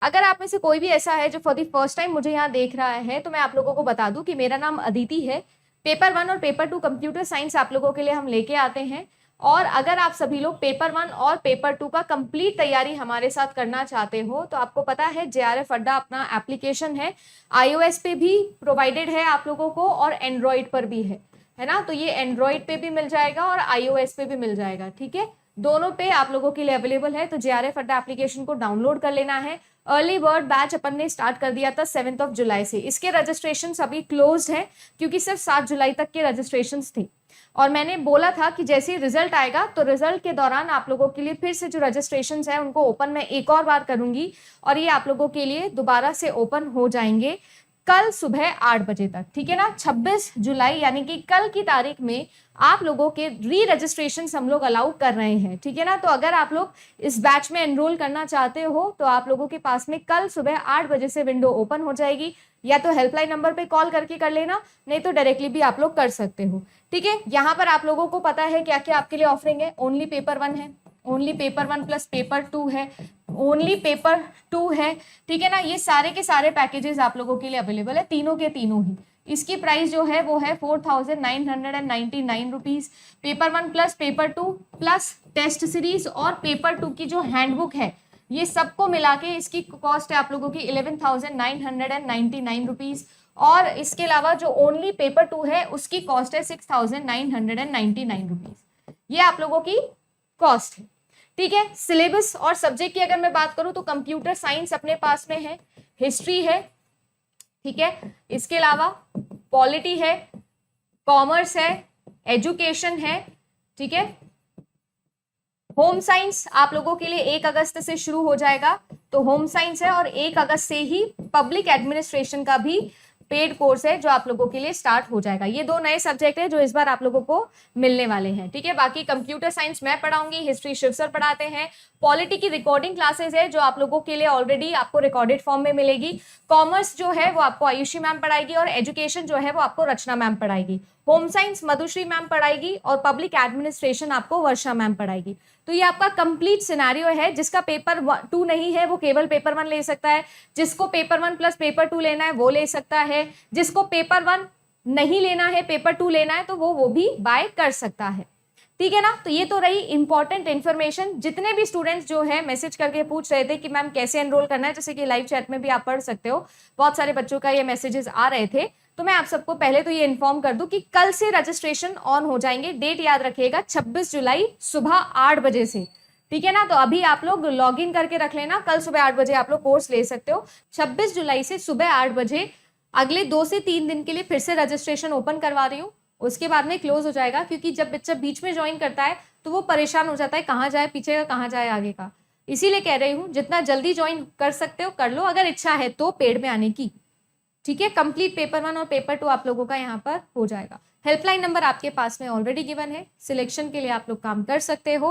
अगर आप में से कोई भी ऐसा है जो फॉर द फर्स्ट टाइम मुझे यहाँ देख रहा है, तो मैं आप लोगों को बता दूं कि मेरा नाम अदिति है। पेपर 1 और पेपर 2 कंप्यूटर साइंस आप लोगों के लिए हम लेके आते हैं। और अगर आप सभी लोग पेपर 1 और पेपर 2 का कंप्लीट तैयारी हमारे साथ करना चाहते हो, तो आपको पता है JRF अड्डा अपना एप्लीकेशन है, iOS पे भी प्रोवाइडेड है आप लोगों को और एंड्रॉइड पर भी है ना। तो ये एंड्रॉइड पे भी मिल जाएगा और iOS पे भी मिल जाएगा, ठीक है, दोनों पे आप लोगों के लिए अवेलेबल है। तो JRF अड्डा एप्लीकेशन को डाउनलोड कर लेना है। अर्ली बर्ड बैच अपन ने स्टार्ट कर दिया था 7 जुलाई से। इसके रजिस्ट्रेशन अभी क्लोज हैं क्योंकि सिर्फ 7 जुलाई तक के रजिस्ट्रेशन थे। और मैंने बोला था कि जैसे ही रिजल्ट आएगा तो रिजल्ट के दौरान आप लोगों के लिए फिर से जो रजिस्ट्रेशन है उनको ओपन मैं एक और बार करूंगी और ये आप लोगों के लिए दोबारा से ओपन हो जाएंगे कल सुबह 8 बजे तक, ठीक है ना। 26 जुलाई यानी कि कल की तारीख में आप लोगों के री रजिस्ट्रेशन हम लोग अलाउ कर रहे हैं, ठीक है ना। तो अगर आप लोग इस बैच में एनरोल करना चाहते हो तो आप लोगों के पास में कल सुबह 8 बजे से विंडो ओपन हो जाएगी। या तो हेल्पलाइन नंबर पे कॉल करके कर लेना, नहीं तो डायरेक्टली भी आप लोग कर सकते हो, ठीक है। यहाँ पर आप लोगों को पता है क्या क्या आपके लिए ऑफरिंग है। ओनली पेपर 1 है, ओनली पेपर 1 प्लस पेपर 2 है, ओनली पेपर 2 है, ठीक है ना। ये सारे के सारे पैकेजेस आप लोगों के लिए अवेलेबल है, तीनों के तीनों ही। इसकी प्राइस जो है वो है 4999 rupees. Paper 1 plus paper 2 plus test series और पेपर 2 की जो हैंडबुक है, ये सबको मिला के इसकी कॉस्ट है आप लोगों की 11,999 रुपीज। और इसके अलावा जो ओनली पेपर 2 है उसकी कॉस्ट है 6,999 रुपीज। ये आप लोगों की कॉस्ट है, ठीक है। सिलेबस और सब्जेक्ट की अगर मैं बात करूं तो कंप्यूटर साइंस अपने पास में है, हिस्ट्री है, ठीक है, इसके अलावा पॉलिटी है, कॉमर्स है, एजुकेशन है, ठीक है। होम साइंस आप लोगों के लिए 1 अगस्त से शुरू हो जाएगा, तो होम साइंस है। और 1 अगस्त से ही पब्लिक एडमिनिस्ट्रेशन का भी पेड कोर्स है जो आप लोगों के लिए स्टार्ट हो जाएगा। ये 2 नए सब्जेक्ट है जो इस बार आप लोगों को मिलने वाले हैं, ठीक है। बाकी कंप्यूटर साइंस मैं पढ़ाऊंगी, हिस्ट्री शिव सर पढ़ाते हैं, पॉलिटी की रिकॉर्डिंग क्लासेस है जो आप लोगों के लिए ऑलरेडी आपको रिकॉर्डेड फॉर्म में मिलेगी। कॉमर्स जो है वो आपको आयुषी मैम पढ़ाएगी और एजुकेशन जो है वो आपको रचना मैम पढ़ाएगी। होम साइंस मधुश्री मैम पढ़ाएगी और पब्लिक एडमिनिस्ट्रेशन आपको वर्षा मैम पढ़ाएगी। तो ये आपका कंप्लीट सिनेरियो है। जिसका पेपर 2 नहीं है वो केवल पेपर 1 ले सकता है, जिसको पेपर 1 प्लस पेपर 2 लेना है वो ले सकता है, जिसको पेपर 1 नहीं लेना है पेपर 2 लेना है तो वो भी बाय कर सकता है, ठीक है ना। तो ये तो रही इंपॉर्टेंट इन्फॉर्मेशन। जितने भी स्टूडेंट्स जो है मैसेज करके पूछ रहे थे कि मैम कैसे एनरोल करना है, जैसे कि लाइव चैट में भी आप पढ़ सकते हो, बहुत सारे बच्चों का ये मैसेजेस आ रहे थे। तो मैं आप सबको पहले तो ये इन्फॉर्म कर दूं कि कल से रजिस्ट्रेशन ऑन हो जाएंगे। डेट याद रखिएगा 26 जुलाई सुबह 8 बजे से, ठीक है ना। तो अभी आप लोग लॉग इन करके रख लेना, कल सुबह 8 बजे आप लोग कोर्स ले सकते हो। 26 जुलाई से सुबह 8 बजे अगले 2 से 3 दिन के लिए फिर से रजिस्ट्रेशन ओपन करवा रही हूँ, उसके बाद में क्लोज हो जाएगा। क्योंकि जब बच्चा बीच में ज्वाइन करता है तो वो परेशान हो जाता है, कहाँ जाए पीछे का, कहाँ जाए आगे का। इसीलिए कह रही हूँ जितना जल्दी ज्वाइन कर सकते हो कर लो, अगर इच्छा है तो पेड में आने की, ठीक है। कंप्लीट पेपर 1 और पेपर 2 आप लोगों का यहाँ पर हो जाएगा। हेल्पलाइन नंबर आपके पास में ऑलरेडी गिवन है, सिलेक्शन के लिए आप लोग काम कर सकते हो।